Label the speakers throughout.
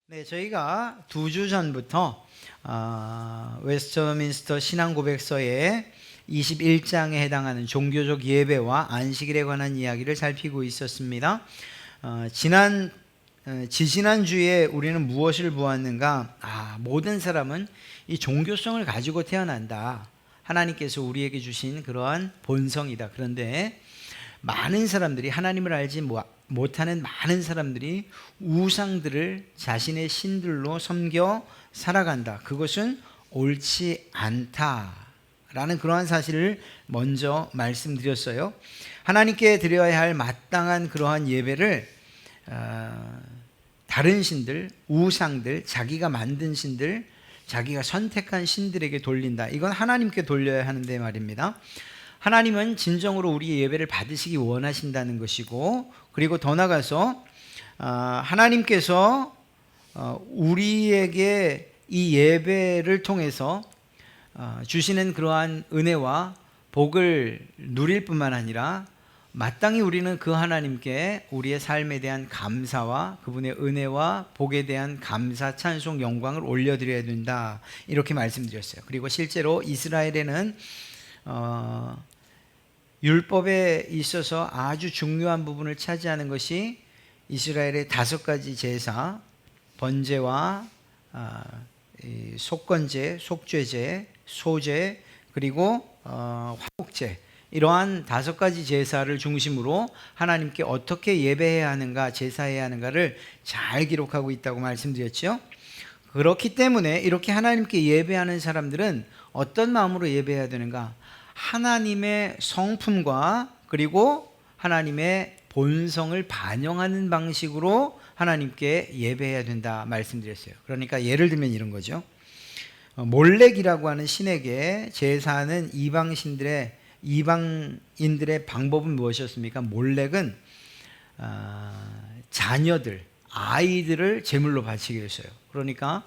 Speaker 1: 네, 저희가 2주 전부터 웨스트민스터 신앙고백서의 21장에 해당하는 종교적 예배와 안식일에 관한 이야기를 살피고 있었습니다. 지지난 주에 우리는 무엇을 보았는가? 모든 사람은 이 종교성을 가지고 태어난다. 하나님께서 우리에게 주신 그러한 본성이다. 그런데 많은 사람들이 하나님을 알지 못하는 많은 사람들이 우상들을 자신의 신들로 섬겨 살아간다. 그것은 옳지 않다라는 그러한 사실을 먼저 말씀드렸어요. 하나님께 드려야 할 마땅한 그러한 예배를 다른 신들, 우상들, 자기가 만든 신들, 자기가 선택한 신들에게 돌린다. 이건 하나님께 돌려야 하는데 말입니다. 하나님은 진정으로 우리의 예배를 받으시기 원하신다는 것이고, 그리고 더 나아가서 하나님께서 우리에게 이 예배를 통해서 주시는 그러한 은혜와 복을 누릴 뿐만 아니라 마땅히 우리는 그 하나님께 우리의 삶에 대한 감사와 그분의 은혜와 복에 대한 감사, 찬송, 영광을 올려드려야 된다. 이렇게 말씀드렸어요. 그리고 실제로 이스라엘에는 율법에 있어서 아주 중요한 부분을 차지하는 것이 이스라엘의 5가지 제사, 번제와 속건제, 속죄제, 소제, 그리고 화목제, 이러한 5가지 제사를 중심으로 하나님께 어떻게 예배해야 하는가, 제사해야 하는가를 잘 기록하고 있다고 말씀드렸죠. 그렇기 때문에 이렇게 하나님께 예배하는 사람들은 어떤 마음으로 예배해야 되는가? 하나님의 성품과 그리고 하나님의 본성을 반영하는 방식으로 하나님께 예배해야 된다 말씀드렸어요. 그러니까 예를 들면 이런 거죠. 몰렉이라고 하는 신에게 제사하는 이방인들의 방법은 무엇이었습니까? 몰렉은 자녀들, 아이들을 제물로 바치게 했어요. 그러니까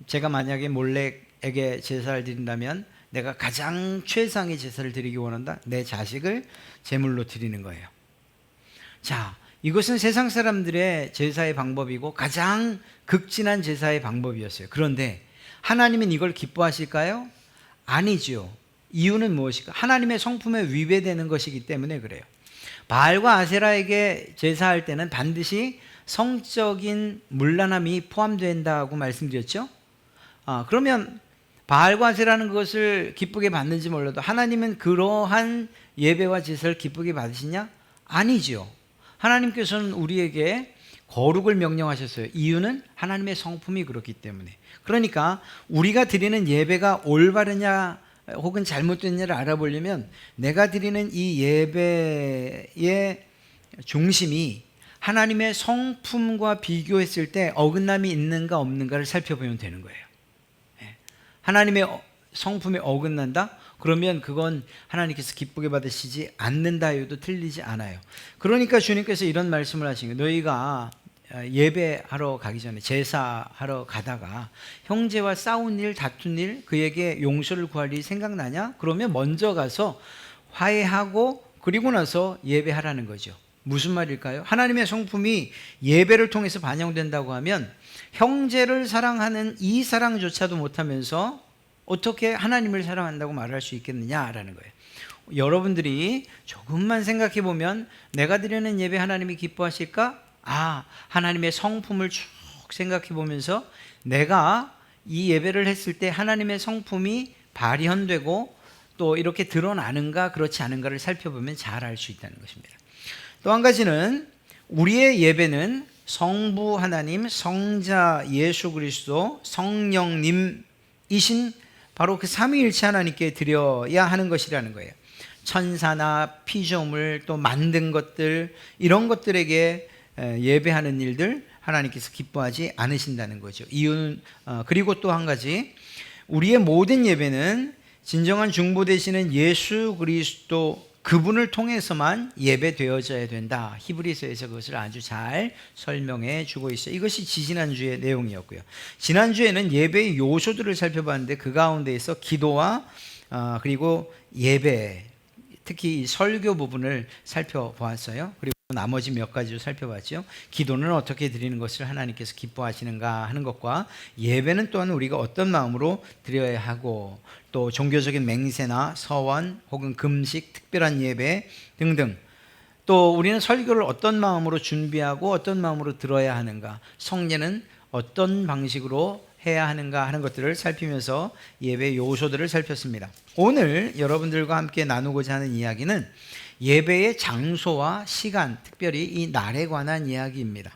Speaker 1: 제가 만약에 몰렉에게 제사를 드린다면 내가 가장 최상의 제사를 드리기 원한다. 내 자식을 제물로 드리는 거예요. 자, 이것은 세상 사람들의 제사의 방법이고 가장 극진한 제사의 방법이었어요. 그런데 하나님은 이걸 기뻐하실까요? 아니죠. 이유는 무엇일까? 하나님의 성품에 위배되는 것이기 때문에 그래요. 바알과 아세라에게 제사할 때는 반드시 성적인 문란함이 포함된다고 말씀드렸죠. 그러면 바알과 아세라는 것을 기쁘게 받는지 몰라도 하나님은 그러한 예배와 제사를 기쁘게 받으시냐? 아니죠. 하나님께서는 우리에게 거룩을 명령하셨어요. 이유는 하나님의 성품이 그렇기 때문에. 그러니까 우리가 드리는 예배가 올바르냐 혹은 잘못됐냐를 알아보려면 내가 드리는 이 예배의 중심이 하나님의 성품과 비교했을 때 어긋남이 있는가 없는가를 살펴보면 되는 거예요. 하나님의 성품에 어긋난다? 그러면 그건 하나님께서 기쁘게 받으시지 않는다 해도 틀리지 않아요. 그러니까 주님께서 이런 말씀을 하신 거예요. 너희가 예배하러 가기 전에 제사하러 가다가 형제와 싸운 일, 다툰 일, 그에게 용서를 구할 일이 생각나냐? 그러면 먼저 가서 화해하고 그리고 나서 예배하라는 거죠. 무슨 말일까요? 하나님의 성품이 예배를 통해서 반영된다고 하면 형제를 사랑하는 이 사랑조차도 못하면서 어떻게 하나님을 사랑한다고 말할 수 있겠느냐라는 거예요. 여러분들이 조금만 생각해 보면 내가 드리는 예배 하나님이 기뻐하실까? 하나님의 성품을 쭉 생각해 보면서 내가 이 예배를 했을 때 하나님의 성품이 발현되고 또 이렇게 드러나는가 그렇지 않은가를 살펴보면 잘 알 수 있다는 것입니다. 또 한 가지는 우리의 예배는 성부 하나님, 성자 예수 그리스도, 성령님이신 바로 그 삼위일체 하나님께 드려야 하는 것이라는 거예요. 천사나 피조물 또 만든 것들 이런 것들에게 예배하는 일들 하나님께서 기뻐하지 않으신다는 거죠. 이유는 그리고 또 한 가지 우리의 모든 예배는 진정한 중보 되시는 예수 그리스도 그분을 통해서만 예배되어져야 된다. 히브리서에서 그것을 아주 잘 설명해 주고 있어요. 이것이 지난주의 내용이었고요. 지난주에는 예배의 요소들을 살펴봤는데 그 가운데에서 기도와 그리고 예배, 특히 설교 부분을 살펴보았어요. 그리고 나머지 몇 가지로 살펴봤죠. 기도는 어떻게 드리는 것을 하나님께서 기뻐하시는가 하는 것과 예배는 또한 우리가 어떤 마음으로 드려야 하고, 또 종교적인 맹세나 서원 혹은 금식, 특별한 예배 등등, 또 우리는 설교를 어떤 마음으로 준비하고 어떤 마음으로 들어야 하는가, 성례는 어떤 방식으로 해야 하는가 하는 것들을 살피면서 예배 요소들을 살폈습니다. 오늘 여러분들과 함께 나누고자 하는 이야기는 예배의 장소와 시간, 특별히 이 날에 관한 이야기입니다.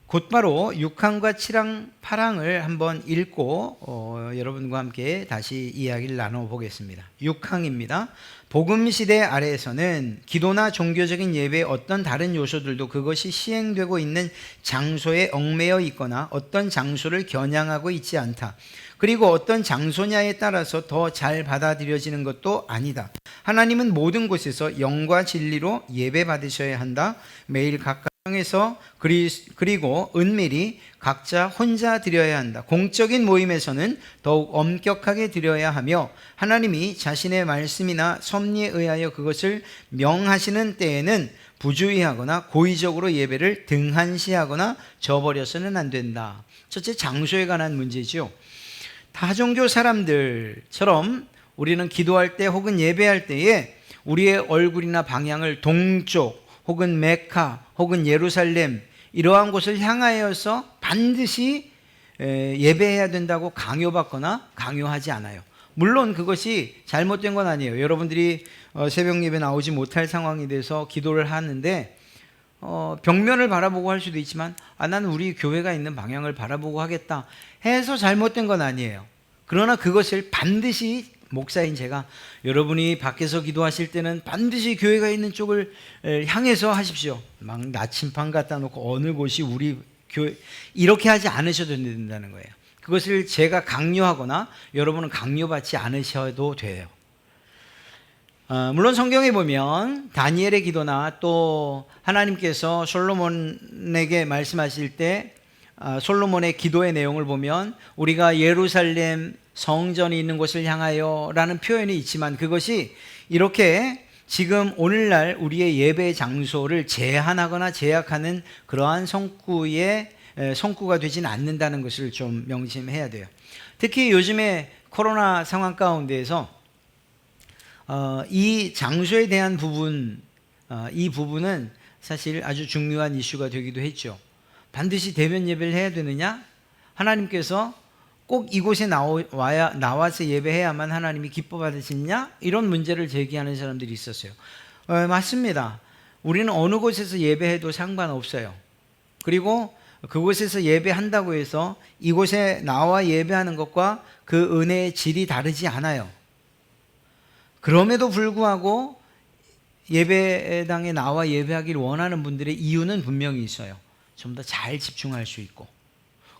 Speaker 1: 곧바로 6항과 7항, 8항을 한번 읽고 여러분과 함께 다시 이야기를 나눠보겠습니다. 6항입니다. 복음시대 아래에서는 기도나 종교적인 예배의 어떤 다른 요소들도 그것이 시행되고 있는 장소에 얽매여 있거나 어떤 장소를 겨냥하고 있지 않다. 그리고 어떤 장소냐에 따라서 더 잘 받아들여지는 것도 아니다. 하나님은 모든 곳에서 영과 진리로 예배 받으셔야 한다. 매일 각각 에서 그리고 은밀히 각자 혼자 드려야 한다. 공적인 모임에서는 더욱 엄격하게 드려야 하며 하나님이 자신의 말씀이나 섭리에 의하여 그것을 명하시는 때에는 부주의하거나 고의적으로 예배를 등한시하거나 저버려서는 안 된다. 첫째, 장소에 관한 문제죠. 다종교 사람들처럼 우리는 기도할 때 혹은 예배할 때에 우리의 얼굴이나 방향을 동쪽 혹은 메카 혹은 예루살렘 이러한 곳을 향하여서 반드시 예배해야 된다고 강요받거나 강요하지 않아요. 물론 그것이 잘못된 건 아니에요. 여러분들이 새벽 예배 나오지 못할 상황이 돼서 기도를 하는데 벽면을 바라보고 할 수도 있지만 나는 우리 교회가 있는 방향을 바라보고 하겠다 해서 잘못된 건 아니에요. 그러나 그것을 반드시 목사인 제가 여러분이 밖에서 기도하실 때는 반드시 교회가 있는 쪽을 향해서 하십시오. 막 나침반 갖다 놓고 어느 곳이 우리 교회 이렇게 하지 않으셔도 된다는 거예요. 그것을 제가 강요하거나 여러분은 강요받지 않으셔도 돼요. 물론 성경에 보면 다니엘의 기도나 또 하나님께서 솔로몬에게 말씀하실 때 솔로몬의 기도의 내용을 보면 우리가 예루살렘 성전이 있는 곳을 향하여 라는 표현이 있지만 그것이 이렇게 지금 오늘날 우리의 예배 장소를 제한하거나 제약하는 그러한 성구가 되지는 않는다는 것을 좀 명심해야 돼요. 특히 요즘에 코로나 상황 가운데에서 이 장소에 대한 부분, 이 부분은 사실 아주 중요한 이슈가 되기도 했죠. 반드시 대면 예배를 해야 되느냐? 하나님께서 꼭 이곳에 나와서 예배해야만 하나님이 기뻐 받으시느냐? 이런 문제를 제기하는 사람들이 있었어요. 맞습니다. 우리는 어느 곳에서 예배해도 상관없어요. 그리고 그곳에서 예배한다고 해서 이곳에 나와 예배하는 것과 그 은혜의 질이 다르지 않아요. 그럼에도 불구하고 예배당에 나와 예배하기를 원하는 분들의 이유는 분명히 있어요. 좀 더 잘 집중할 수 있고,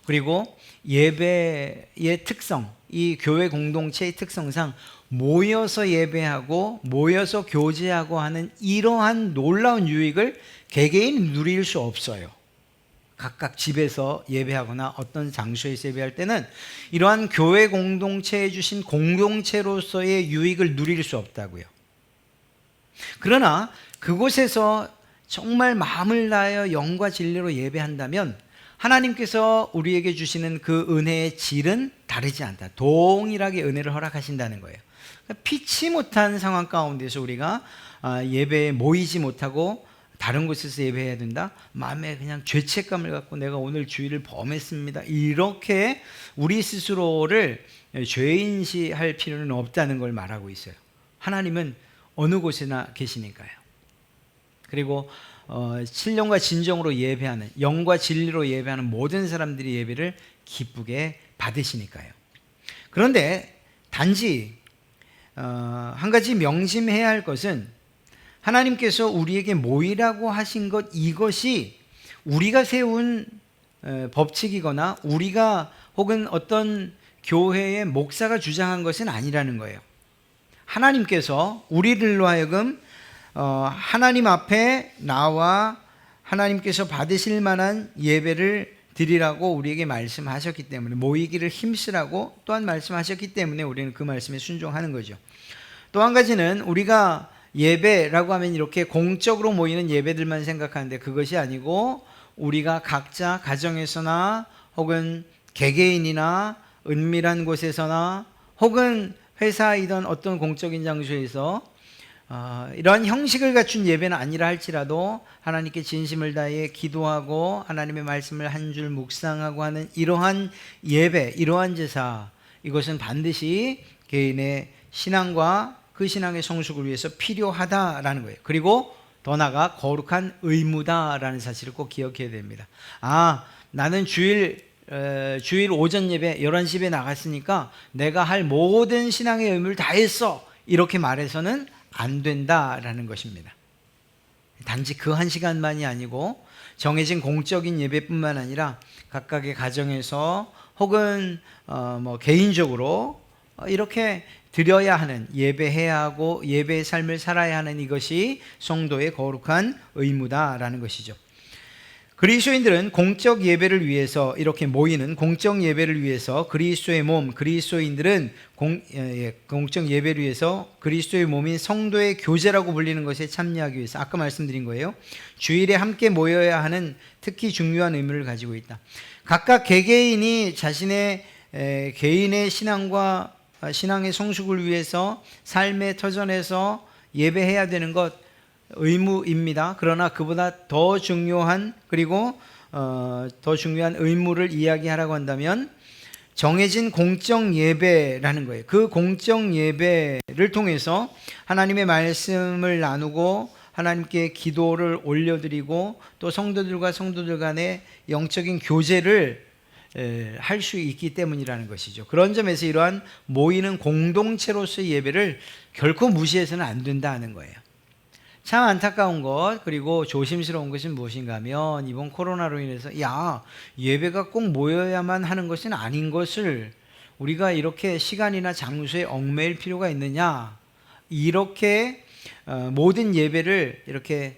Speaker 1: 그리고 예배의 특성, 이 교회 공동체의 특성상 모여서 예배하고 모여서 교제하고 하는 이러한 놀라운 유익을 개개인 누릴 수 없어요. 각각 집에서 예배하거나 어떤 장소에서 예배할 때는 이러한 교회 공동체에 주신 공동체로서의 유익을 누릴 수 없다고요. 그러나 그곳에서 정말 마음을 다하여 영과 진리로 예배한다면 하나님께서 우리에게 주시는 그 은혜의 질은 다르지 않다. 동일하게 은혜를 허락하신다는 거예요. 피치 못한 상황 가운데서 우리가 예배에 모이지 못하고 다른 곳에서 예배해야 된다? 마음에 그냥 죄책감을 갖고 내가 오늘 주일을 범했습니다. 이렇게 우리 스스로를 죄인시할 필요는 없다는 걸 말하고 있어요. 하나님은 어느 곳에나 계시니까요. 그리고 신령과 진정으로 예배하는, 영과 진리로 예배하는 모든 사람들이 예배를 기쁘게 받으시니까요. 그런데 단지 한 가지 명심해야 할 것은 하나님께서 우리에게 모이라고 하신 것, 이것이 우리가 세운 법칙이거나 우리가 혹은 어떤 교회의 목사가 주장한 것은 아니라는 거예요. 하나님께서 우리들로 하여금 하나님 앞에 나와 하나님께서 받으실 만한 예배를 드리라고 우리에게 말씀하셨기 때문에, 모이기를 힘쓰라고 또한 말씀하셨기 때문에 우리는 그 말씀에 순종하는 거죠. 또 한 가지는 우리가 예배라고 하면 이렇게 공적으로 모이는 예배들만 생각하는데 그것이 아니고 우리가 각자 가정에서나 혹은 개개인이나 은밀한 곳에서나 혹은 회사이던 어떤 공적인 장소에서 이러한 형식을 갖춘 예배는 아니라 할지라도 하나님께 진심을 다해 기도하고 하나님의 말씀을 한 줄 묵상하고 하는 이러한 예배, 이러한 제사, 이것은 반드시 개인의 신앙과 그 신앙의 성숙을 위해서 필요하다라는 거예요. 그리고 더 나아가 거룩한 의무다라는 사실을 꼭 기억해야 됩니다. 나는 주일 오전 예배 11시에 나갔으니까 내가 할 모든 신앙의 의무를 다 했어, 이렇게 말해서는 안 된다라는 것입니다. 단지 그 한 시간만이 아니고 정해진 공적인 예배뿐만 아니라 각각의 가정에서 혹은 개인적으로 이렇게 드려야 하는, 예배해야 하고 예배의 삶을 살아야 하는 이것이 성도의 거룩한 의무다라는 것이죠. 그리스도인들은 공적 예배를 위해서 이렇게 모이는 공적 예배를 위해서 그리스도의 몸, 그리스도인들은 공적 예배를 위해서 그리스도의 몸인 성도의 교제라고 불리는 것에 참여하기 위해서, 아까 말씀드린 거예요. 주일에 함께 모여야 하는 특히 중요한 의미를 가지고 있다. 각각 개개인이 자신의 개인의 신앙과 신앙의 성숙을 위해서 삶의 터전에서 예배해야 되는 것 의무입니다. 그러나 그보다 더 중요한, 그리고 더 중요한 의무를 이야기하라고 한다면 정해진 공적 예배라는 거예요. 그 공적 예배를 통해서 하나님의 말씀을 나누고 하나님께 기도를 올려드리고 또 성도들과 성도들 간의 영적인 교제를 할 수 있기 때문이라는 것이죠. 그런 점에서 이러한 모이는 공동체로서의 예배를 결코 무시해서는 안 된다는 거예요. 참 안타까운 것, 그리고 조심스러운 것은 무엇인가 하면 이번 코로나로 인해서 예배가 꼭 모여야만 하는 것은 아닌 것을 우리가 이렇게 시간이나 장소에 얽매일 필요가 있느냐, 이렇게 모든 예배를 이렇게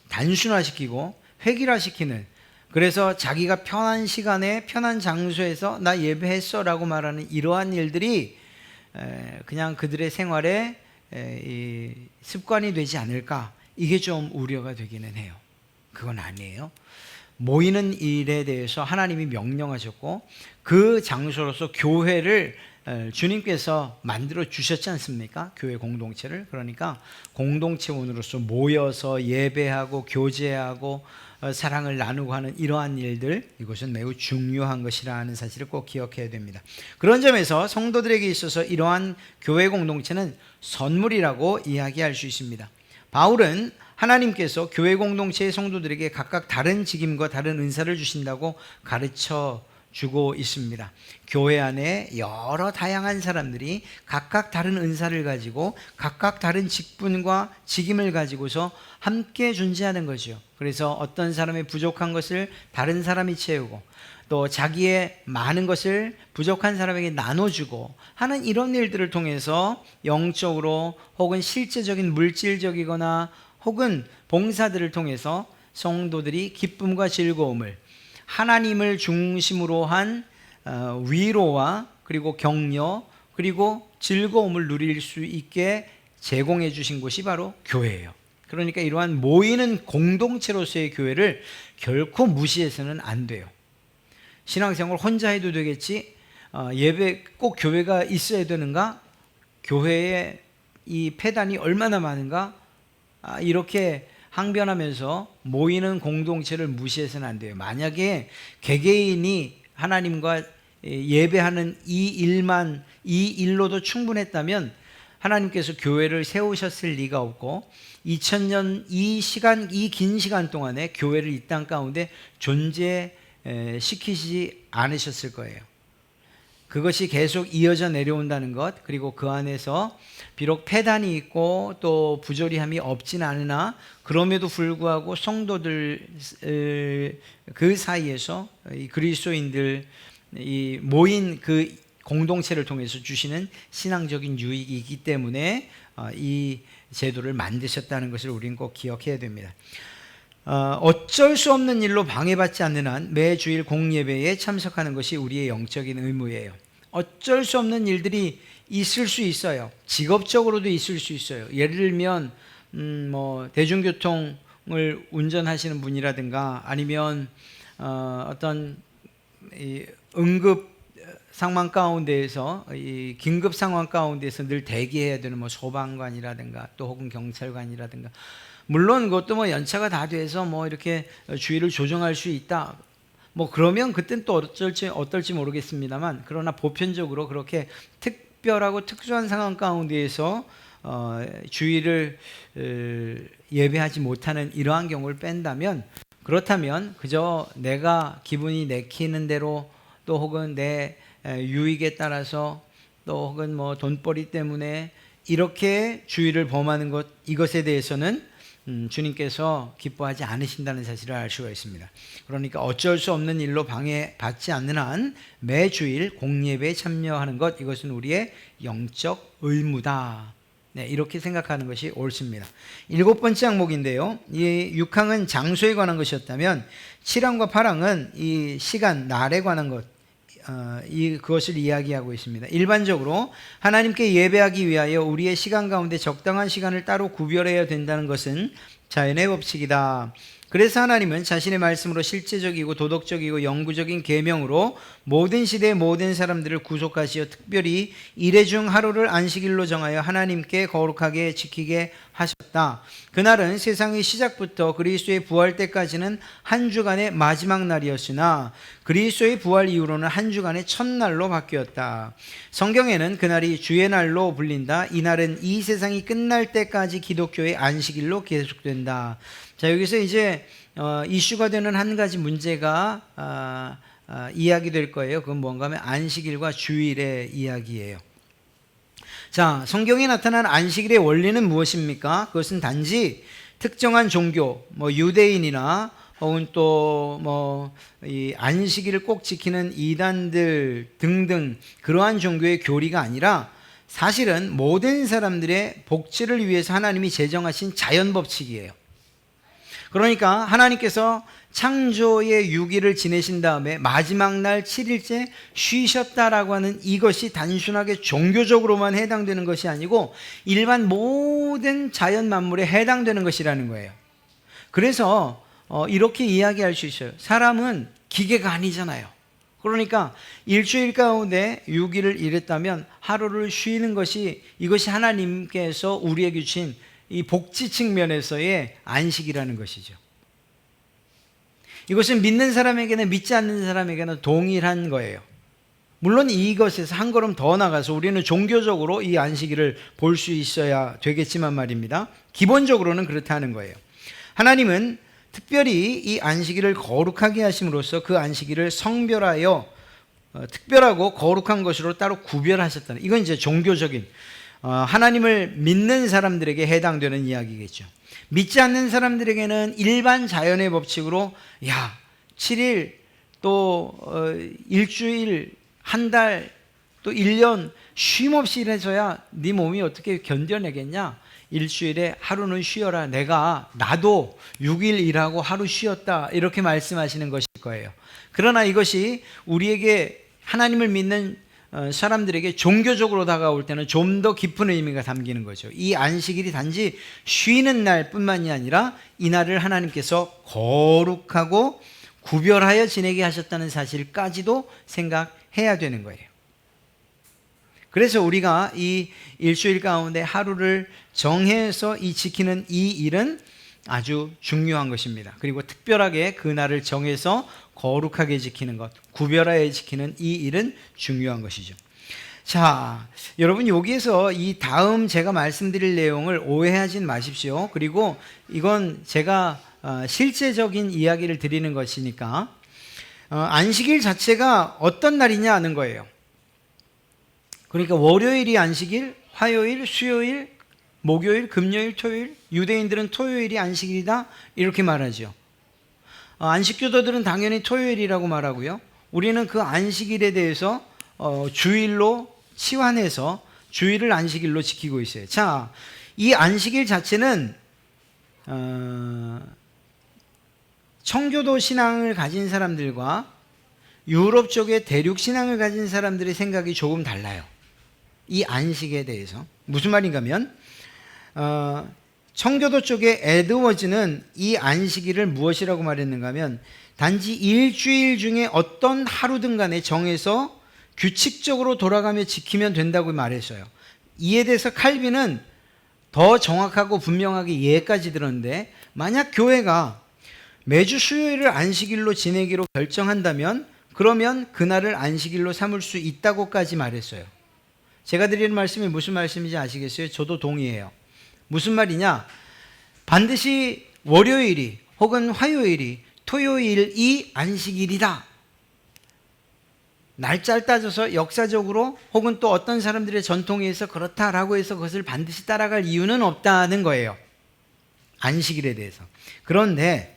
Speaker 1: 단순화시키고 획일화시키는, 그래서 자기가 편한 시간에 편한 장소에서 나 예배했어 라고 말하는 이러한 일들이 그냥 그들의 생활에 이 습관이 되지 않을까, 이게 좀 우려가 되기는 해요. 그건 아니에요. 모이는 일에 대해서 하나님이 명령하셨고 그 장소로서 교회를 주님께서 만들어 주셨지 않습니까? 교회 공동체를. 그러니까 공동체원으로서 모여서 예배하고 교제하고 사랑을 나누고 하는 이러한 일들, 이것은 매우 중요한 것이라는 사실을 꼭 기억해야 됩니다. 그런 점에서 성도들에게 있어서 이러한 교회 공동체는 선물이라고 이야기할 수 있습니다. 바울은 하나님께서 교회 공동체의 성도들에게 각각 다른 직임과 다른 은사를 주신다고 가르쳐 주고 있습니다. 교회 안에 여러 다양한 사람들이 각각 다른 은사를 가지고 각각 다른 직분과 직임을 가지고서 함께 존재하는 거죠. 그래서 어떤 사람의 부족한 것을 다른 사람이 채우고 또 자기의 많은 것을 부족한 사람에게 나눠주고 하는 이런 일들을 통해서 영적으로 혹은 실제적인 물질적이거나 혹은 봉사들을 통해서 성도들이 기쁨과 즐거움을, 하나님을 중심으로 한 위로와 그리고 격려 그리고 즐거움을 누릴 수 있게 제공해 주신 곳이 바로 교회예요. 그러니까 이러한 모이는 공동체로서의 교회를 결코 무시해서는 안 돼요. 신앙생활 혼자 해도 되겠지, 예배 꼭 교회가 있어야 되는가, 교회에 이 폐단이 얼마나 많은가, 이렇게 항변하면서 모이는 공동체를 무시해서는 안 돼요. 만약에 개개인이 하나님과 예배하는 이 일로도 충분했다면 하나님께서 교회를 세우셨을 리가 없고 2000년 이 긴 시간 동안에 교회를 이 땅 가운데 존재시키지 않으셨을 거예요. 그것이 계속 이어져 내려온다는 것, 그리고 그 안에서 비록 폐단이 있고 또 부조리함이 없진 않으나 그럼에도 불구하고 성도들 그 사이에서 이 그리스도인들 이 모인 그 공동체를 통해서 주시는 신앙적인 유익이 있기 때문에 이 제도를 만드셨다는 것을 우리는 꼭 기억해야 됩니다. 어쩔 수 없는 일로 방해받지 않는 한 매주일 공예배에 참석하는 것이 우리의 영적인 의무예요. 어쩔 수 없는 일들이 있을 수 있어요. 직업적으로도 있을 수 있어요. 예를 들면 뭐 대중교통을 운전하시는 분이라든가 아니면 어떤 이 응급 상황 가운데에서 이 긴급 상황 가운데서 늘 대기해야 되는 뭐 소방관이라든가 또 혹은 경찰관이라든가, 물론 그것도 뭐 연차가 다 돼서 뭐 이렇게 주의를 조정할 수 있다, 뭐 그러면 그땐 또 어떨지 모르겠습니다만, 그러나 보편적으로 그렇게 특별하고 특수한 상황 가운데에서 주의를 예배하지 못하는 이러한 경우를 뺀다면, 그렇다면 그저 내가 기분이 내키는 대로 또 혹은 내 유익에 따라서 또 혹은 뭐 돈벌이 때문에 이렇게 주의를 범하는 것, 이것에 대해서는 주님께서 기뻐하지 않으신다는 사실을 알 수가 있습니다. 그러니까 어쩔 수 없는 일로 방해받지 않는 한 매주일 공예배에 참여하는 것, 이것은 우리의 영적 의무다. 네, 이렇게 생각하는 것이 옳습니다. 7번째 항목인데요, 이 6항은 장소에 관한 것이었다면 7항과 8항은 이 시간, 날에 관한 것, 그것을 이야기하고 있습니다. 일반적으로 하나님께 예배하기 위하여 우리의 시간 가운데 적당한 시간을 따로 구별해야 된다는 것은 자연의 법칙이다. 그래서 하나님은 자신의 말씀으로 실제적이고 도덕적이고 영구적인 계명으로 모든 시대의 모든 사람들을 구속하시어 특별히 이레 중 하루를 안식일로 정하여 하나님께 거룩하게 지키게 하셨다. 그날은 세상의 시작부터 그리스도의 부활 때까지는 한 주간의 마지막 날이었으나 그리스도의 부활 이후로는 한 주간의 첫날로 바뀌었다. 성경에는 그날이 주의 날로 불린다. 이 날은 이 세상이 끝날 때까지 기독교의 안식일로 계속된다. 자, 여기서 이제 이슈가 되는 한 가지 문제가 이야기될 거예요. 그건 뭔가 하면 안식일과 주일의 이야기예요. 자, 성경에 나타난 안식일의 원리는 무엇입니까? 그것은 단지 특정한 종교, 뭐 유대인이나 혹은 또 뭐 이 안식일을 꼭 지키는 이단들 등등 그러한 종교의 교리가 아니라 사실은 모든 사람들의 복지를 위해서 하나님이 제정하신 자연 법칙이에요. 그러니까 하나님께서 창조의 6일을 지내신 다음에 마지막 날 7일째 쉬셨다라고 하는 이것이 단순하게 종교적으로만 해당되는 것이 아니고 일반 모든 자연 만물에 해당되는 것이라는 거예요. 그래서 이렇게 이야기할 수 있어요. 사람은 기계가 아니잖아요. 그러니까 일주일 가운데 6일을 일했다면 하루를 쉬는 것이, 이것이 하나님께서 우리에게 주신 이 복지 측면에서의 안식이라는 것이죠. 이것은 믿는 사람에게는 믿지 않는 사람에게는 동일한 거예요. 물론 이것에서 한 걸음 더 나가서 우리는 종교적으로 이 안식일을 볼 수 있어야 되겠지만 말입니다. 기본적으로는 그렇다는 거예요. 하나님은 특별히 이 안식일을 거룩하게 하심으로써 그 안식일을 성별하여 특별하고 거룩한 것으로 따로 구별하셨다는, 이건 이제 종교적인 하나님을 믿는 사람들에게 해당되는 이야기겠죠. 믿지 않는 사람들에게는 일반 자연의 법칙으로 7일 또 일주일, 한 달, 또 1년 쉼없이 일해줘야 네 몸이 어떻게 견뎌내겠냐? 일주일에 하루는 쉬어라. 나도 6일 일하고 하루 쉬었다. 이렇게 말씀하시는 것일 거예요. 그러나 이것이 우리에게, 하나님을 믿는 사람들에게 종교적으로 다가올 때는 좀 더 깊은 의미가 담기는 거죠. 이 안식일이 단지 쉬는 날뿐만이 아니라 이 날을 하나님께서 거룩하고 구별하여 지내게 하셨다는 사실까지도 생각해야 되는 거예요. 그래서 우리가 이 일주일 가운데 하루를 정해서 지키는 이 일은 아주 중요한 것입니다. 그리고 특별하게 그 날을 정해서 거룩하게 지키는 것, 구별하여 지키는 이 일은 중요한 것이죠. 자, 여러분 여기에서 이 다음 제가 말씀드릴 내용을 오해하진 마십시오. 그리고 이건 제가 실제적인 이야기를 드리는 것이니까 안식일 자체가 어떤 날이냐 하는 거예요. 그러니까 월요일이 안식일, 화요일, 수요일, 목요일, 금요일, 토요일, 유대인들은 토요일이 안식일이다 이렇게 말하죠. 안식교도들은 당연히 토요일이라고 말하고요. 우리는 그 안식일에 대해서 주일로 치환해서 주일을 안식일로 지키고 있어요. 자, 이 안식일 자체는 청교도 신앙을 가진 사람들과 유럽 쪽의 대륙 신앙을 가진 사람들의 생각이 조금 달라요. 이 안식에 대해서. 무슨 말인가 하면 청교도 쪽에 에드워즈는 이 안식일을 무엇이라고 말했는가 하면 단지 일주일 중에 어떤 하루든 간에 정해서 규칙적으로 돌아가며 지키면 된다고 말했어요. 이에 대해서 칼빈은 더 정확하고 분명하게 예까지 들었는데, 만약 교회가 매주 수요일을 안식일로 지내기로 결정한다면 그러면 그날을 안식일로 삼을 수 있다고까지 말했어요. 제가 드리는 말씀이 무슨 말씀인지 아시겠어요? 저도 동의해요. 무슨 말이냐? 반드시 월요일이 혹은 화요일이 토요일이 안식일이다. 날짜를 따져서 역사적으로 혹은 또 어떤 사람들의 전통에 의해서 그렇다라고 해서 그것을 반드시 따라갈 이유는 없다는 거예요. 안식일에 대해서. 그런데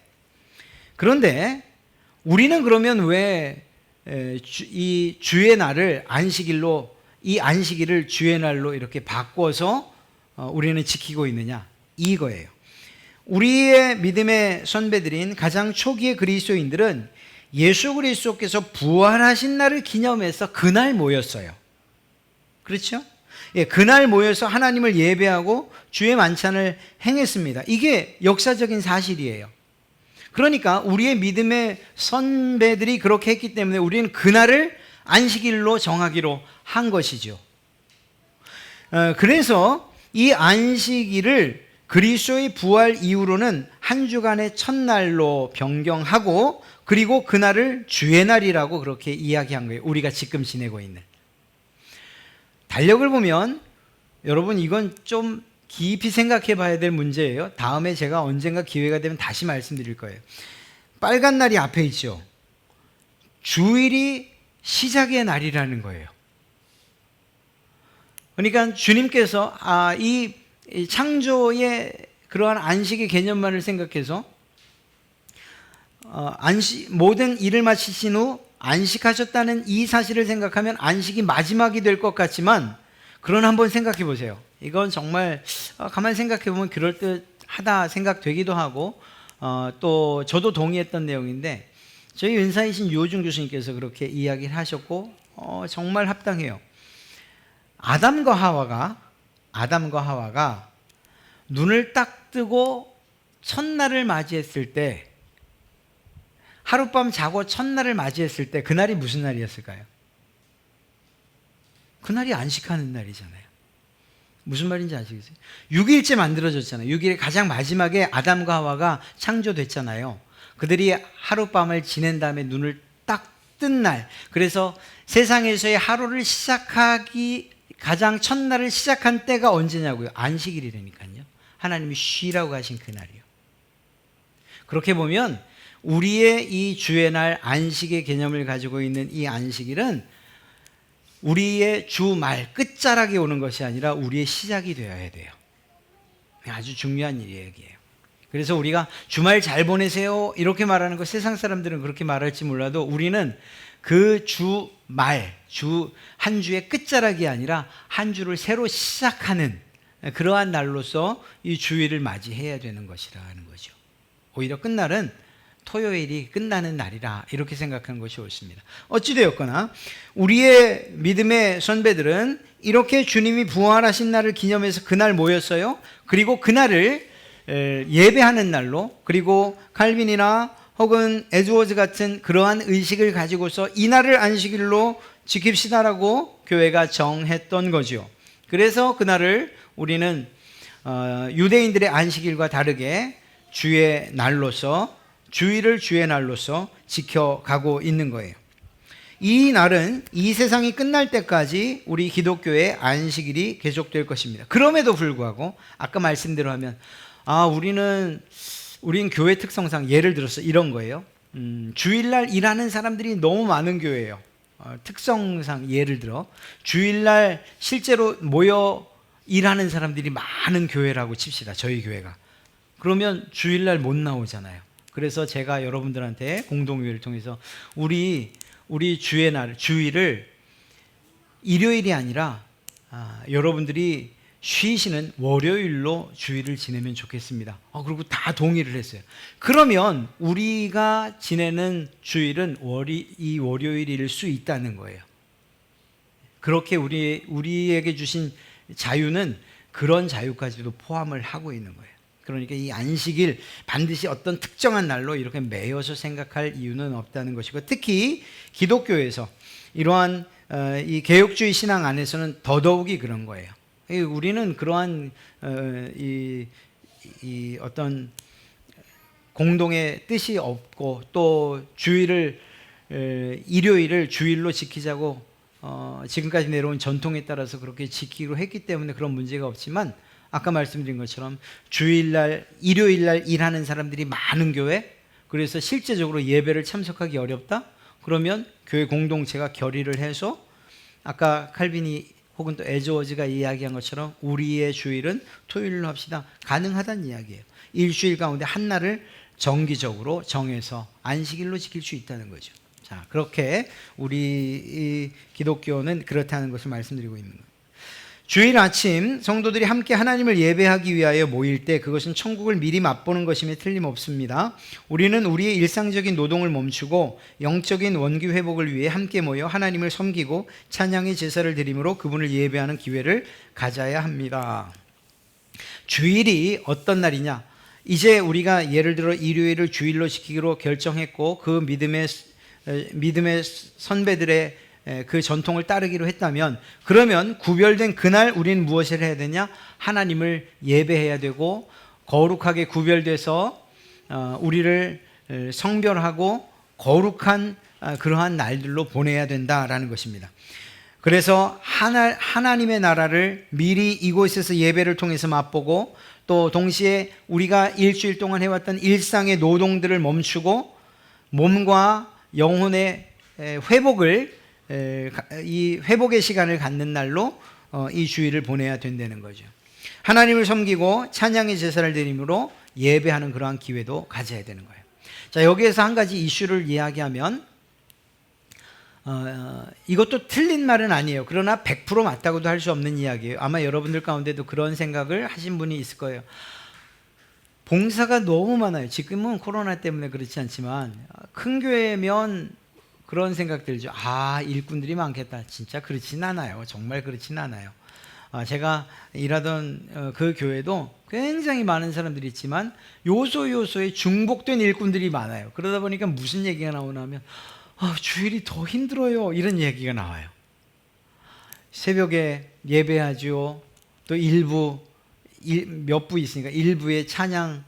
Speaker 1: 우리는 그러면 왜 이 주의 날을 안식일로, 이 안식일을 주의 날로 이렇게 바꿔서 우리는 지키고 있느냐? 이거예요. 우리의 믿음의 선배들인 가장 초기의 그리스도인들은 예수 그리스도께서 부활하신 날을 기념해서 그날 모였어요. 그렇죠? 예, 그날 모여서 하나님을 예배하고 주의 만찬을 행했습니다. 이게 역사적인 사실이에요. 그러니까 우리의 믿음의 선배들이 그렇게 했기 때문에 우리는 그날을 안식일로 정하기로 한 것이죠. 그래서 이 안식일을 그리스도의 부활 이후로는 한 주간의 첫날로 변경하고, 그리고 그날을 주의 날이라고 그렇게 이야기한 거예요. 우리가 지금 지내고 있는. 달력을 보면 여러분, 이건 좀 깊이 생각해 봐야 될 문제예요. 다음에 제가 언젠가 기회가 되면 다시 말씀드릴 거예요. 빨간 날이 앞에 있죠. 주일이 시작의 날이라는 거예요. 그러니까 주님께서 이 창조의 그러한 안식의 개념만을 생각해서 모든 일을 마치신 후 안식하셨다는 이 사실을 생각하면 안식이 마지막이 될 것 같지만, 그러나 한번 생각해 보세요. 이건 정말 가만히 생각해 보면 그럴듯하다 생각되기도 하고, 또 저도 동의했던 내용인데, 저희 은사이신 유호중 교수님께서 그렇게 이야기를 하셨고 정말 합당해요. 아담과 하와가 눈을 딱 뜨고 첫날을 맞이했을 때, 하룻밤 자고 첫날을 맞이했을 때 그날이 무슨 날이었을까요? 그날이 안식하는 날이잖아요. 무슨 말인지 아시겠어요? 6일째 만들어졌잖아요. 6일의 가장 마지막에 아담과 하와가 창조됐잖아요. 그들이 하룻밤을 지낸 다음에 눈을 딱 뜬 날, 그래서 세상에서의 하루를 시작하기 가장 첫날을 시작한 때가 언제냐고요? 안식일이라니까요. 하나님이 쉬라고 하신 그날이요. 그렇게 보면 우리의 이 주의 날 안식의 개념을 가지고 있는 이 안식일은 우리의 주말 끝자락에 오는 것이 아니라 우리의 시작이 되어야 돼요. 아주 중요한 얘기예요. 그래서 우리가 주말 잘 보내세요 이렇게 말하는 거, 세상 사람들은 그렇게 말할지 몰라도 우리는 그 주말, 한 주의 끝자락이 아니라 한 주를 새로 시작하는 그러한 날로서 이 주일을 맞이해야 되는 것이라는 거죠. 오히려 끝날은 토요일이 끝나는 날이라 이렇게 생각하는 것이 옳습니다. 어찌되었거나 우리의 믿음의 선배들은 이렇게 주님이 부활하신 날을 기념해서 그날 모였어요. 그리고 그날을 예배하는 날로, 그리고 칼빈이나 혹은 에드워즈 같은 그러한 의식을 가지고서 이 날을 안식일로 지킵시다라고 교회가 정했던 거죠. 그래서 그날을 우리는 유대인들의 안식일과 다르게 주의 날로서, 주일을 주의 날로서 지켜가고 있는 거예요. 이 날은 이 세상이 끝날 때까지 우리 기독교의 안식일이 계속될 것입니다. 그럼에도 불구하고 아까 말씀대로 하면 우린 교회 특성상 예를 들어서 이런 거예요. 주일날 일하는 사람들이 너무 많은 교회예요. 특성상 예를 들어 주일날 실제로 모여 일하는 사람들이 많은 교회라고 칩시다. 저희 교회가. 그러면 주일날 못 나오잖아요. 그래서 제가 여러분들한테 공동회의를 통해서 우리 주의 날, 주일을 일요일이 아니라 여러분들이 쉬시는 월요일로 주일을 지내면 좋겠습니다. 그리고 다 동의를 했어요. 그러면 우리가 지내는 주일은 이 월요일일 수 있다는 거예요. 그렇게 우리에게 주신 자유는 그런 자유까지도 포함을 하고 있는 거예요. 그러니까 이 안식일 반드시 어떤 특정한 날로 이렇게 매여서 생각할 이유는 없다는 것이고, 특히 기독교에서 이러한 이 개혁주의 신앙 안에서는 더더욱이 그런 거예요. 우리는 그러한 이 어떤 공동의 뜻이 없고, 또 주일을 일요일을 주일로 지키자고 지금까지 내려온 전통에 따라서 그렇게 지키기로 했기 때문에 그런 문제가 없지만, 아까 말씀드린 것처럼 주일날 일요일날 일하는 사람들이 많은 교회, 그래서 실제적으로 예배를 참석하기 어렵다? 그러면 교회 공동체가 결의를 해서 아까 칼빈이 혹은 또 에즈워즈가 이야기한 것처럼 우리의 주일은 토요일로 합시다. 가능하다는 이야기예요. 일주일 가운데 한 날을 정기적으로 정해서 안식일로 지킬 수 있다는 거죠. 자, 그렇게 우리 기독교는 그렇다는 것을 말씀드리고 있는 거예요. 주일 아침 성도들이 함께 하나님을 예배하기 위하여 모일 때 그것은 천국을 미리 맛보는 것임에 틀림없습니다. 우리는 우리의 일상적인 노동을 멈추고 영적인 원기 회복을 위해 함께 모여 하나님을 섬기고 찬양의 제사를 드림으로 그분을 예배하는 기회를 가져야 합니다. 주일이 어떤 날이냐? 이제 우리가 예를 들어 일요일을 주일로 지키기로 결정했고, 그 믿음의 선배들의 그 전통을 따르기로 했다면, 그러면 구별된 그날 우리는 무엇을 해야 되냐? 하나님을 예배해야 되고, 거룩하게 구별돼서 우리를 성별하고 거룩한 그러한 날들로 보내야 된다라는 것입니다. 그래서 하나님의 나라를 미리 이곳에서 예배를 통해서 맛보고, 또 동시에 우리가 일주일 동안 해왔던 일상의 노동들을 멈추고 몸과 영혼의 이 회복의 시간을 갖는 날로 이 주일을 보내야 된다는 거죠. 하나님을 섬기고 찬양의 제사를 드림으로 예배하는 그러한 기회도 가져야 되는 거예요. 자, 여기에서 한 가지 이슈를 이야기하면, 이것도 틀린 말은 아니에요. 그러나 100% 맞다고도 할 수 없는 이야기예요. 아마 여러분들 가운데도 그런 생각을 하신 분이 있을 거예요. 봉사가 너무 많아요. 지금은 코로나 때문에 그렇지 않지만 큰 교회면 그런 생각 들죠. 일꾼들이 많겠다. 진짜 그렇진 않아요. 정말 그렇진 않아요. 제가 일하던 그 교회도 굉장히 많은 사람들이 있지만 요소에 중복된 일꾼들이 많아요. 그러다 보니까 무슨 얘기가 나오냐면 주일이 더 힘들어요, 이런 얘기가 나와요. 새벽에 예배하죠. 또 몇 부 있으니까 일부에 찬양,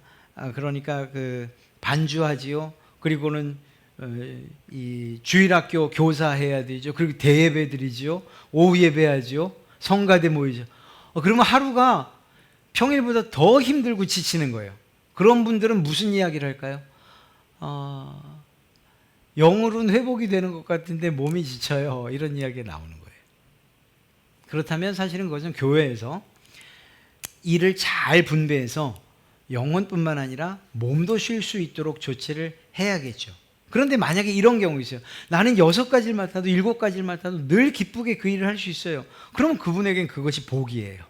Speaker 1: 그러니까 그 반주하지요. 그리고는 이 주일학교 교사해야 되죠. 그리고 대예배 드리죠. 오후 예배하죠. 성가대 모이죠. 그러면 하루가 평일보다 더 힘들고 지치는 거예요. 그런 분들은 무슨 이야기를 할까요? 영으로는 회복이 되는 것 같은데 몸이 지쳐요, 이런 이야기가 나오는 거예요. 그렇다면 사실은 그것은 교회에서 일을 잘 분배해서 영혼뿐만 아니라 몸도 쉴 수 있도록 조치를 해야겠죠. 그런데 만약에 이런 경우 있어요. 나는 6가지를 맡아도 7가지를 맡아도 늘 기쁘게 그 일을 할 수 있어요. 그러면 그분에겐 그것이 복이에요.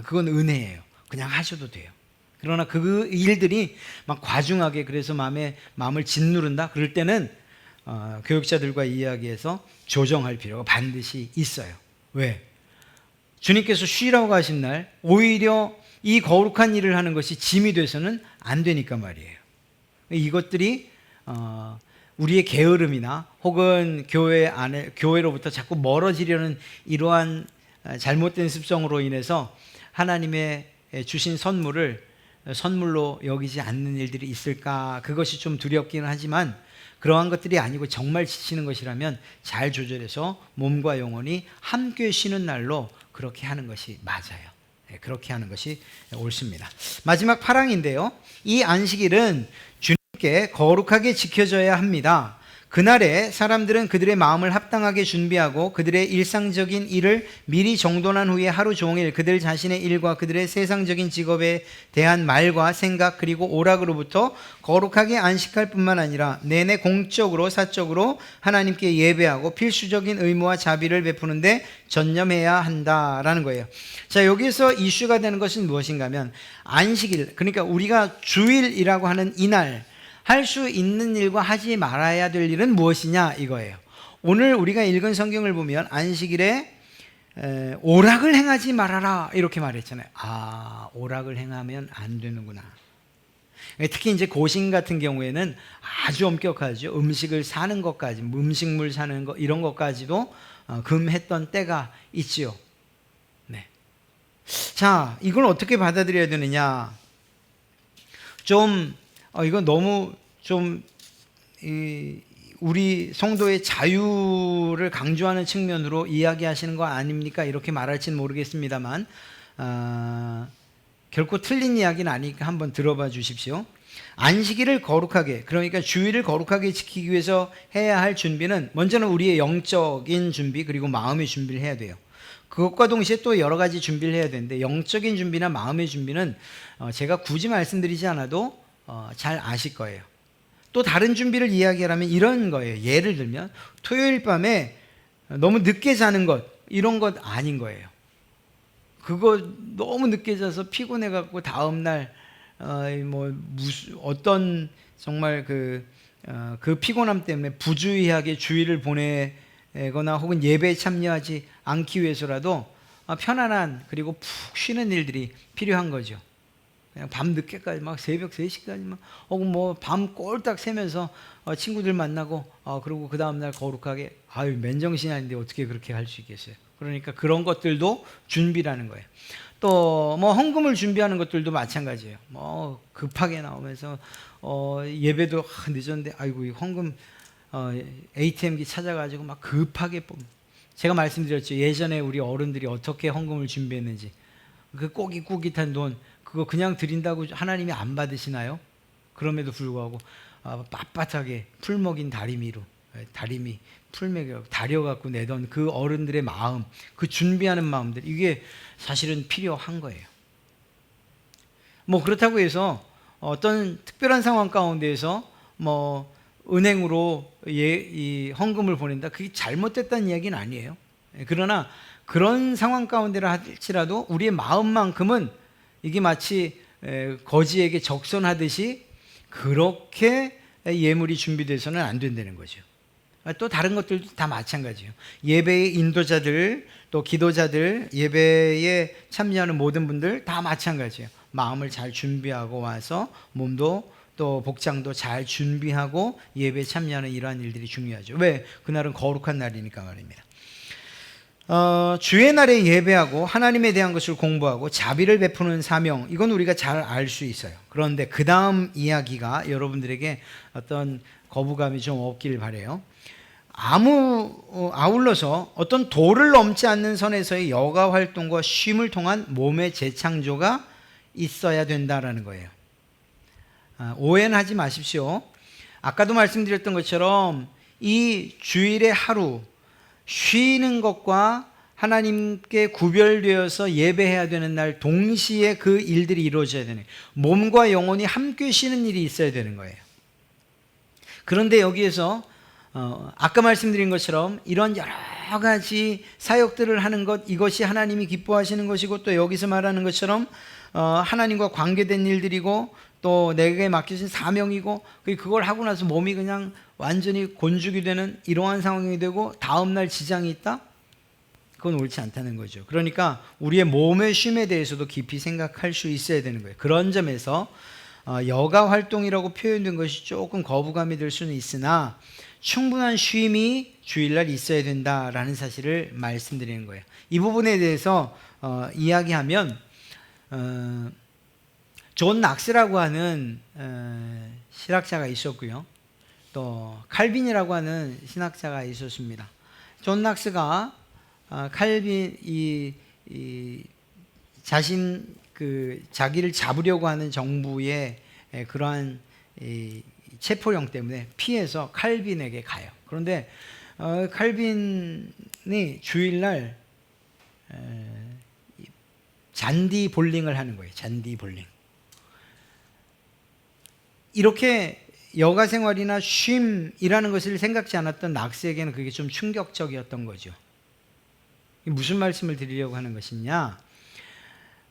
Speaker 1: 그건 은혜예요. 그냥 하셔도 돼요. 그러나 그 일들이 막 과중하게, 그래서 마음을 짓누른다? 그럴 때는 교육자들과 이야기해서 조정할 필요가 반드시 있어요. 왜? 주님께서 쉬라고 하신 날 오히려 이 거룩한 일을 하는 것이 짐이 돼서는 안 되니까 말이에요. 이것들이 우리의 게으름이나 혹은 교회로부터 자꾸 멀어지려는 이러한 잘못된 습성으로 인해서 하나님의 주신 선물로 여기지 않는 일들이 있을까? 그것이 좀 두렵기는 하지만 그러한 것들이 아니고 정말 지치는 것이라면 잘 조절해서 몸과 영혼이 함께 쉬는 날로 그렇게 하는 것이 맞아요. 그렇게 하는 것이 옳습니다. 마지막 8항인데요. 이 안식일은 주님께 거룩하게 지켜져야 합니다. 그날에 사람들은 그들의 마음을 합당하게 준비하고 그들의 일상적인 일을 미리 정돈한 후에 하루 종일 그들 자신의 일과 그들의 세상적인 직업에 대한 말과 생각, 그리고 오락으로부터 거룩하게 안식할 뿐만 아니라 내내 공적으로 사적으로 하나님께 예배하고 필수적인 의무와 자비를 베푸는데 전념해야 한다라는 거예요. 자, 여기서 이슈가 되는 것은 무엇인가 하면 안식일, 그러니까 우리가 주일이라고 하는 이날 할 수 있는 일과 하지 말아야 될 일은 무엇이냐, 이거예요. 오늘 우리가 읽은 성경을 보면 안식일에 오락을 행하지 말아라 이렇게 말했잖아요. 아, 오락을 행하면 안 되는구나. 특히 이제 고신 같은 경우에는 아주 엄격하죠. 음식을 사는 것까지, 음식물 사는 것 이런 것까지도 금했던 때가 있지요. 네. 자, 이걸 어떻게 받아들여야 되느냐? 이건 너무 우리 성도의 자유를 강조하는 측면으로 이야기하시는 거 아닙니까? 이렇게 말할지는 모르겠습니다만, 결코 틀린 이야기는 아니니까 한번 들어봐 주십시오. 안식일을 거룩하게, 그러니까 주일을 거룩하게 지키기 위해서 해야 할 준비는 먼저는 우리의 영적인 준비 그리고 마음의 준비를 해야 돼요. 그것과 동시에 또 여러 가지 준비를 해야 되는데, 영적인 준비나 마음의 준비는 제가 굳이 말씀드리지 않아도 잘 아실 거예요. 또 다른 준비를 이야기하라면 이런 거예요. 예를 들면 토요일 밤에 너무 늦게 자는 것, 이런 것 아닌 거예요. 그거 너무 늦게 자서 피곤해 갖고 다음 날 어떤 정말 그 피곤함 때문에 부주의하게 주일을 보내거나 혹은 예배에 참여하지 않기 위해서라도 편안한 그리고 푹 쉬는 일들이 필요한 거죠. 그냥 밤 늦게까지 막 새벽 3시까지 막 혹은 밤 꼴딱 새면서 친구들 만나고 그리고 그 다음 날 거룩하게 맨정신이 아닌데 어떻게 그렇게 할 수 있겠어요. 그러니까 그런 것들도 준비라는 거예요. 또 헌금을 준비하는 것들도 마찬가지예요. 급하게 나오면서 예배도 늦었는데 아이고 이 헌금 ATM기 찾아가지고 막 급하게 제가 말씀드렸죠. 예전에 우리 어른들이 어떻게 헌금을 준비했는지. 그 꼬깃꼬깃한 돈 그거 그냥 드린다고 하나님이 안 받으시나요? 그럼에도 불구하고 빳빳하게 풀먹인 다리미 풀먹여 다려갖고 내던 그 어른들의 마음, 그 준비하는 마음들, 이게 사실은 필요한 거예요. 그렇다고 해서 어떤 특별한 상황 가운데에서 은행으로 이 헌금을 보낸다, 그게 잘못됐다는 이야기는 아니에요. 그러나 그런 상황 가운데라 할지라도 우리의 마음만큼은 이게 마치 거지에게 적선하듯이 그렇게 예물이 준비돼서는 안 된다는 거죠. 또 다른 것들도 다 마찬가지예요. 예배의 인도자들, 또 기도자들, 예배에 참여하는 모든 분들 다 마찬가지예요. 마음을 잘 준비하고 와서 몸도 또 복장도 잘 준비하고 예배에 참여하는 이러한 일들이 중요하죠. 왜? 그날은 거룩한 날이니까 말입니다. 주의 날에 예배하고 하나님에 대한 것을 공부하고 자비를 베푸는 사명, 이건 우리가 잘 알 수 있어요. 그런데 그 다음 이야기가 여러분들에게 어떤 거부감이 좀 없길 바라요. 아울러서 어떤 도를 넘지 않는 선에서의 여가 활동과 쉼을 통한 몸의 재창조가 있어야 된다라는 거예요. 오해는 하지 마십시오. 아까도 말씀드렸던 것처럼 이 주일의 하루 쉬는 것과 하나님께 구별되어서 예배해야 되는 날 동시에 그 일들이 이루어져야 되는, 몸과 영혼이 함께 쉬는 일이 있어야 되는 거예요. 그런데 여기에서 아까 말씀드린 것처럼 이런 여러 가지 사역들을 하는 것, 이것이 하나님이 기뻐하시는 것이고, 또 여기서 말하는 것처럼 하나님과 관계된 일들이고 또 내게 맡겨진 사명이고, 그걸 하고 나서 몸이 그냥 완전히 곤죽이 되는 이러한 상황이 되고 다음날 지장이 있다? 그건 옳지 않다는 거죠. 그러니까 우리의 몸의 쉼에 대해서도 깊이 생각할 수 있어야 되는 거예요. 그런 점에서 여가 활동이라고 표현된 것이 조금 거부감이 들 수는 있으나 충분한 쉼이 주일날 있어야 된다라는 사실을 말씀드리는 거예요. 이 부분에 대해서 이야기하면 존 낙스라고 하는 신학자가 있었고요. 또 칼빈이라고 하는 신학자가 있었습니다. 존 낙스가 칼빈 자기를 잡으려고 하는 정부의 그러한 체포령 때문에 피해서 칼빈에게 가요. 그런데 칼빈이 주일날 잔디 볼링을 하는 거예요. 잔디 볼링. 이렇게 여가 생활이나 쉼이라는 것을 생각지 않았던 낙스에게는 그게 좀 충격적이었던 거죠. 무슨 말씀을 드리려고 하는 것이냐?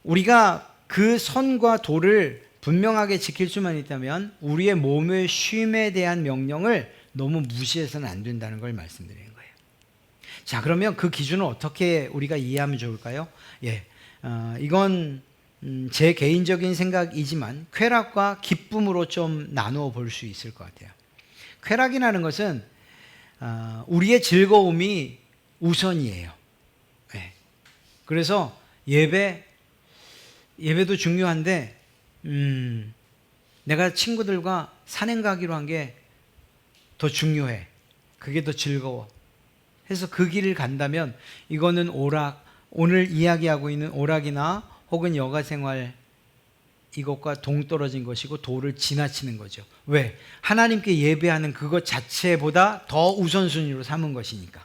Speaker 1: 우리가 그 선과 도를 분명하게 지킬 수만 있다면 우리의 몸의 쉼에 대한 명령을 너무 무시해서는 안 된다는 걸 말씀드리는 거예요. 자, 그러면 그 기준을 어떻게 우리가 이해하면 좋을까요? 이건 제 개인적인 생각이지만 쾌락과 기쁨으로 좀 나누어 볼 수 있을 것 같아요. 쾌락이라는 것은 우리의 즐거움이 우선이에요. 그래서 예배도 중요한데 내가 친구들과 산행 가기로 한 게 더 중요해. 그게 더 즐거워. 해서 그 길을 간다면 이거는 오늘 이야기하고 있는 오락이나 혹은 여가생활 이것과 동떨어진 것이고 도를 지나치는 거죠. 왜? 하나님께 예배하는 그것 자체보다 더 우선순위로 삼은 것이니까.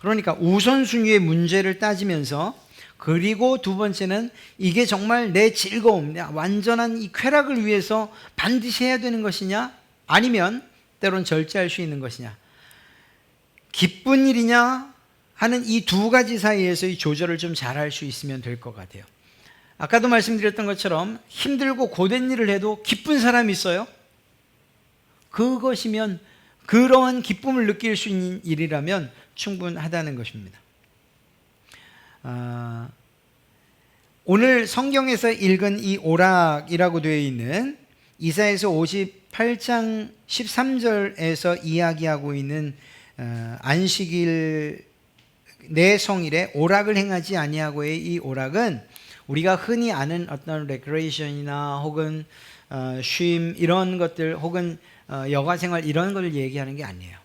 Speaker 1: 그러니까 우선순위의 문제를 따지면서, 그리고 두 번째는 이게 정말 내 즐거움, 완전한 이 쾌락을 위해서 반드시 해야 되는 것이냐, 아니면 때론 절제할 수 있는 것이냐, 기쁜 일이냐 하는 이 두 가지 사이에서 이 조절을 좀 잘할 수 있으면 될 것 같아요. 아까도 말씀드렸던 것처럼 힘들고 고된 일을 해도 기쁜 사람이 있어요. 그것이면, 그러한 기쁨을 느낄 수 있는 일이라면 충분하다는 것입니다. 오늘 성경에서 읽은 이 오락이라고 되어 있는 이사야서 58장 13절에서 이야기하고 있는 안식일 내 성일에 오락을 행하지 아니하고의 이 오락은 우리가 흔히 아는 어떤 레크레이션이나 혹은 쉼 이런 것들, 혹은 여가생활 이런 걸 얘기하는 게 아니에요.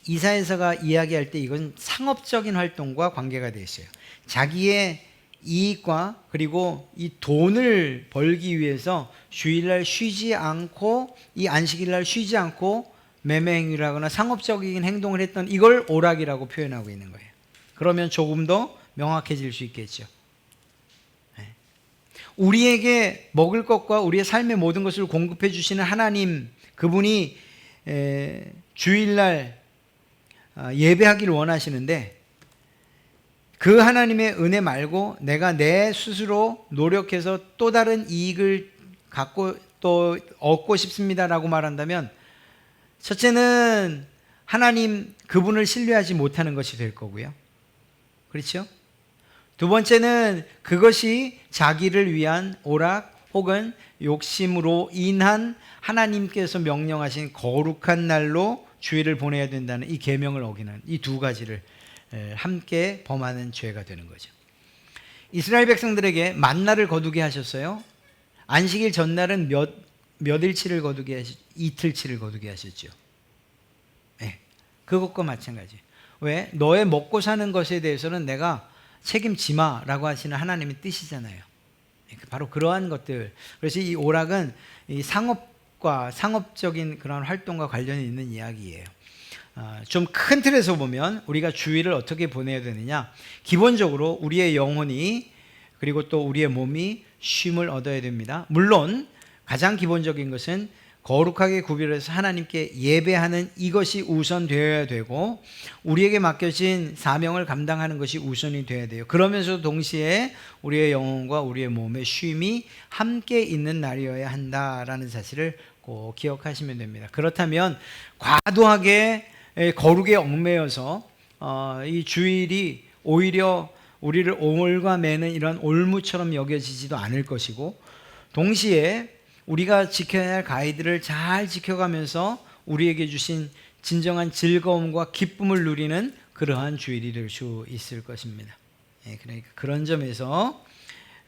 Speaker 1: 이사야서가 이야기할 때 이건 상업적인 활동과 관계가 되어 있어요. 자기의 이익과 그리고 이 돈을 벌기 위해서 주일날 쉬지 않고, 이 안식일날 쉬지 않고 매매 행위를 하거나 상업적인 행동을 했던 이걸 오락이라고 표현하고 있는 거예요. 그러면 조금 더 명확해질 수 있겠죠. 우리에게 먹을 것과 우리의 삶의 모든 것을 공급해 주시는 하나님, 그분이 주일날 예배하기를 원하시는데, 그 하나님의 은혜 말고 내가 내 스스로 노력해서 또 다른 이익을 갖고 또 얻고 싶습니다라고 말한다면, 첫째는 하나님 그분을 신뢰하지 못하는 것이 될 거고요. 그렇죠? 두 번째는 그것이 자기를 위한 오락 혹은 욕심으로 인한 하나님께서 명령하신 거룩한 날로 주일을 보내야 된다는 이 계명을 어기는 이 두 가지를 함께 범하는 죄가 되는 거죠. 이스라엘 백성들에게 만나를 거두게 하셨어요. 안식일 전날은 몇일치를 거두게 하셨죠? 이틀치를 거두게 하셨죠. 그것과 마찬가지. 왜? 너의 먹고 사는 것에 대해서는 내가 책임지 마라고 하시는 하나님의 뜻이잖아요. 바로 그러한 것들. 그래서 이 오락은 이 상업과 상업적인 그런 활동과 관련이 있는 이야기예요. 좀 큰 틀에서 보면 우리가 주일을 어떻게 보내야 되느냐, 기본적으로 우리의 영혼이 그리고 또 우리의 몸이 쉼을 얻어야 됩니다. 물론 가장 기본적인 것은 거룩하게 구별해서 하나님께 예배하는 이것이 우선되어야 되고, 우리에게 맡겨진 사명을 감당하는 것이 우선이 되어야 돼요. 그러면서 동시에 우리의 영혼과 우리의 몸의 쉼이 함께 있는 날이어야 한다라는 사실을 꼭 기억하시면 됩니다. 그렇다면 과도하게 거룩에 얽매여서 이 주일이 오히려 우리를 옹월과 매는 이런 올무처럼 여겨지지도 않을 것이고, 동시에 우리가 지켜야 할 가이드를 잘 지켜가면서 우리에게 주신 진정한 즐거움과 기쁨을 누리는 그러한 주일이 될 수 있을 것입니다. 그러니까 그런 점에서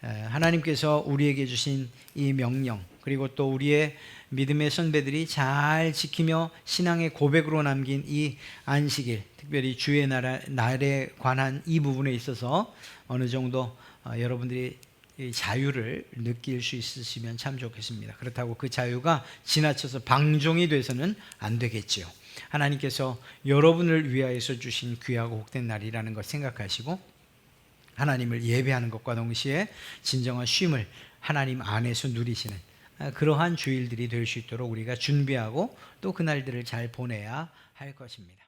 Speaker 1: 하나님께서 우리에게 주신 이 명령, 그리고 또 우리의 믿음의 선배들이 잘 지키며 신앙의 고백으로 남긴 이 안식일, 특별히 주의 날에 관한 이 부분에 있어서 어느 정도 여러분들이 이 자유를 느낄 수 있으시면 참 좋겠습니다. 그렇다고 그 자유가 지나쳐서 방종이 돼서는 안 되겠지요. 하나님께서 여러분을 위하여서 주신 귀하고 복된 날이라는 걸 생각하시고, 하나님을 예배하는 것과 동시에 진정한 쉼을 하나님 안에서 누리시는 그러한 주일들이 될 수 있도록 우리가 준비하고 또 그날들을 잘 보내야 할 것입니다.